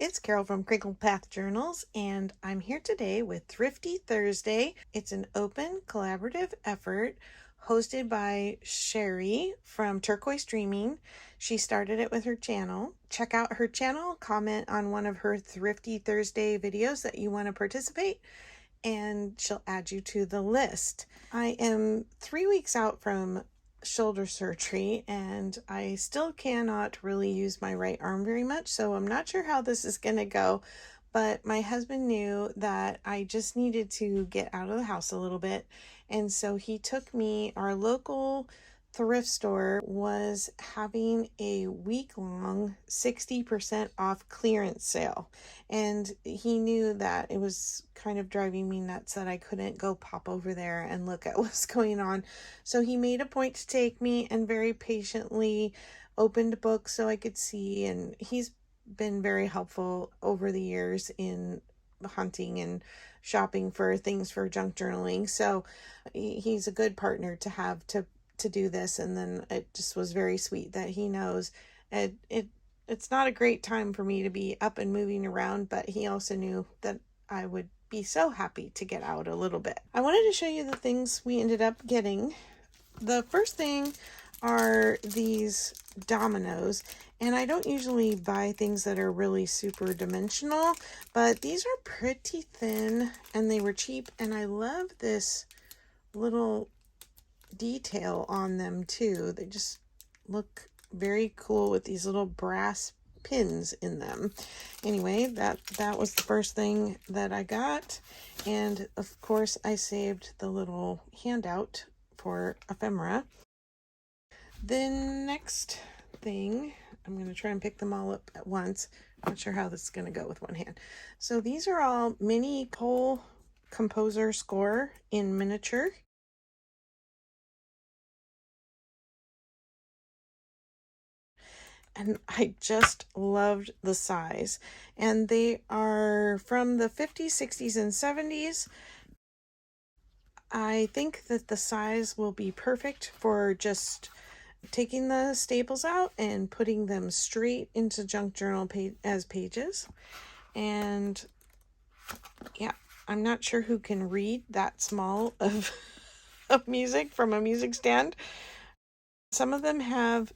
it's Carol from Crinkle Path Journals, and I'm here today with Thrifty Thursday. It's an open, collaborative effort hosted by Sherry from Turquoise Dreaming. She started it with her channel. Check out her channel, comment on one of her Thrifty Thursday videos that you want to participate, and she'll add you to the list. I am 3 weeks out from shoulder surgery and I still cannot really use my right arm very much, so I'm not sure how this is going to go, but my husband knew that I just needed to get out of the house a little bit, and so he took me. Our local thrift store was having a week-long 60% off clearance sale, and he knew that it was kind of driving me nuts that I couldn't go pop over there and look at what's going on. So he made a point to take me and very patiently opened books so I could see, and he's been very helpful over the years in hunting and shopping for things for junk journaling. So he's a good partner to have to do this, and then it just was very sweet that he knows it's not a great time for me to be up and moving around, but he also knew that I would be so happy to get out a little bit. I wanted to show you the things we ended up getting. The first thing are these dominoes, and I don't usually buy things that are really super dimensional, but these are pretty thin and they were cheap, and I love this little detail on them too. They just look very cool with these little brass pins in them. Anyway, that was the first thing that I got, and of course I saved the little handout for ephemera. The next thing, I'm going to try and pick them all up at once. Not sure how this is going to go with one hand. So these are all mini Cole Composer Score in miniature. And I just loved the size. And they are from the 50s, 60s, and 70s. I think that the size will be perfect for just taking the staples out and putting them straight into junk journal as pages. And yeah, I'm not sure who can read that small of music from a music stand. Some of them have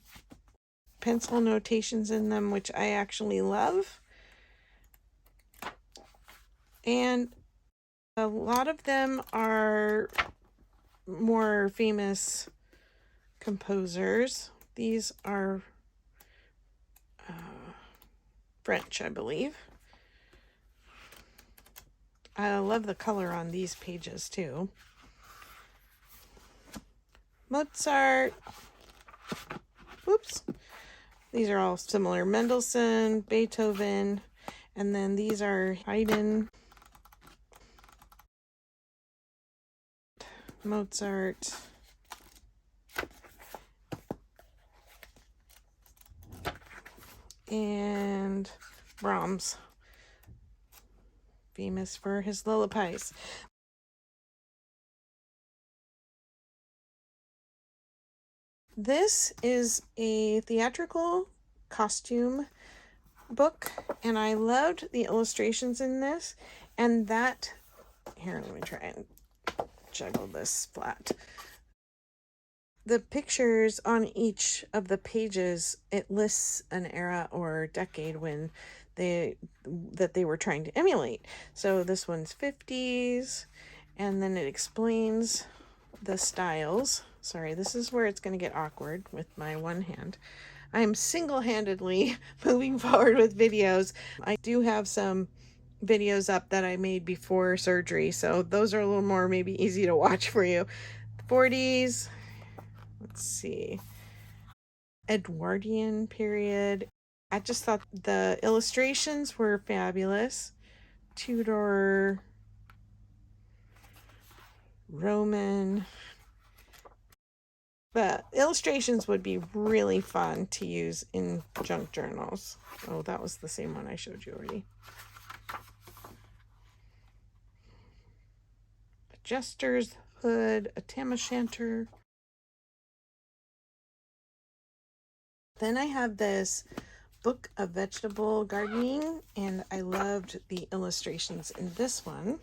pencil notations in them, which I actually love. And a lot of them are more famous composers. These are French, I believe. I love the color on these pages too. Mozart. Whoops. These are all similar. Mendelssohn, Beethoven, and then these are Haydn, Mozart, and Brahms, famous for his lullabies. This is a theatrical costume book, and I loved the illustrations in this, and that, here, let me try and juggle this flat. The pictures on each of the pages, it lists an era or decade when they were trying to emulate. So this one's 50s, and then it explains the styles. Sorry, this is where it's going to get awkward with my one hand. I'm single-handedly moving forward with videos. I do have some videos up that I made before surgery, so those are a little more maybe easy to watch for you. 40s, let's see, Edwardian period. I just thought the illustrations were fabulous. Tudor, Roman. The illustrations would be really fun to use in junk journals. Oh, that was the same one I showed you already. A jester's hood, a tam o'shanter. Then I have this book of vegetable gardening, and I loved the illustrations in this one.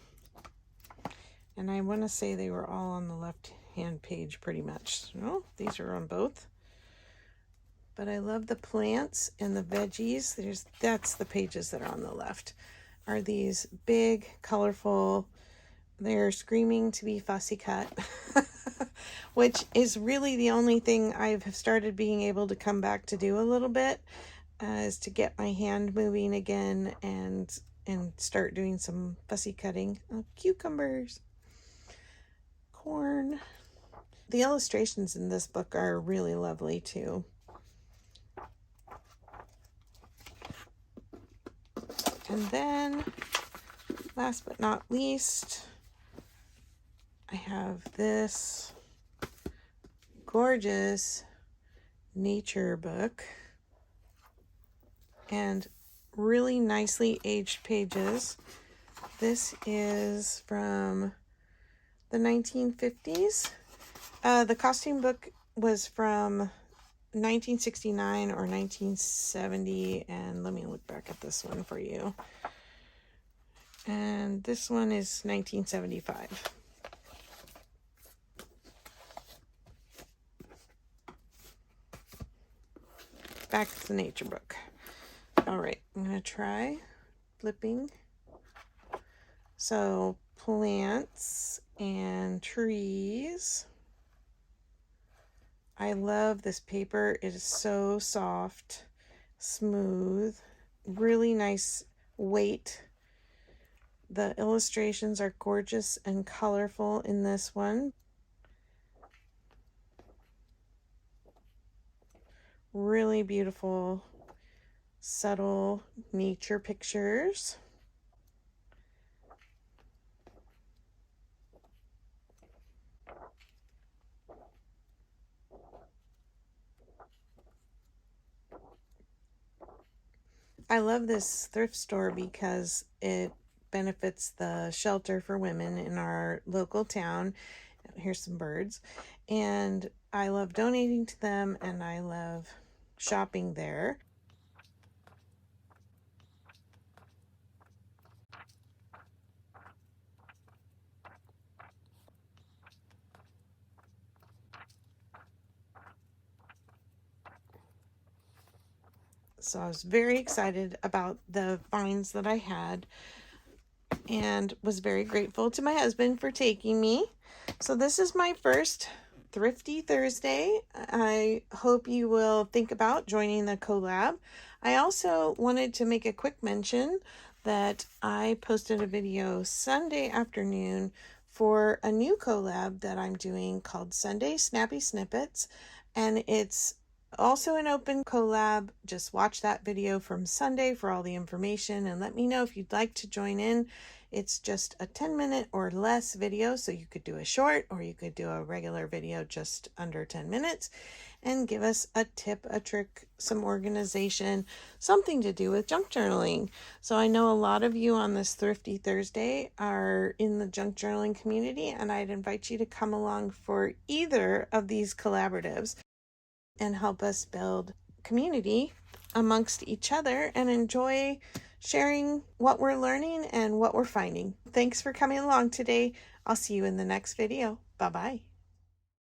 And I want to say they were all on the left-hand page pretty much. No, these are on both. But I love the plants and the veggies. That's the pages that are on the left. Are these big, colorful, they're screaming to be fussy cut, which is really the only thing I've started being able to come back to do a little bit, is to get my hand moving again and start doing some fussy cutting of cucumbers, corn. The illustrations in this book are really lovely too. And then, last but not least, I have this gorgeous nature book and really nicely aged pages. This is from the 1950s. The costume book was from 1969 or 1970, and let me look back at this one for you. And this one is 1975. Back to the nature book. All right, I'm going to try flipping. So plants and trees. I love this paper. It is so soft, smooth, really nice weight. The illustrations are gorgeous and colorful in this one. Really beautiful, subtle nature pictures. I love this thrift store because it benefits the shelter for women in our local town. Here's some birds. And I love donating to them, and I love shopping there. So I was very excited about the finds that I had, and was very grateful to my husband for taking me. So this is my first Thrifty Thursday. I hope you will think about joining the collab. I also wanted to make a quick mention that I posted a video Sunday afternoon for a new collab that I'm doing called Sunday Snappy Snippets, and it's also an open collab. Just watch that video from Sunday for all the information and let me know if you'd like to join in. It's just a 10-minute or less video, so you could do a short or you could do a regular video just under 10 minutes and give us a tip, a trick, some organization, something to do with junk journaling. So I know a lot of you on this Thrifty Thursday are in the junk journaling community, and I'd invite you to come along for either of these collaboratives and help us build community amongst each other and enjoy sharing what we're learning and what we're finding. Thanks for coming along today. I'll see you in the next video. Bye-bye.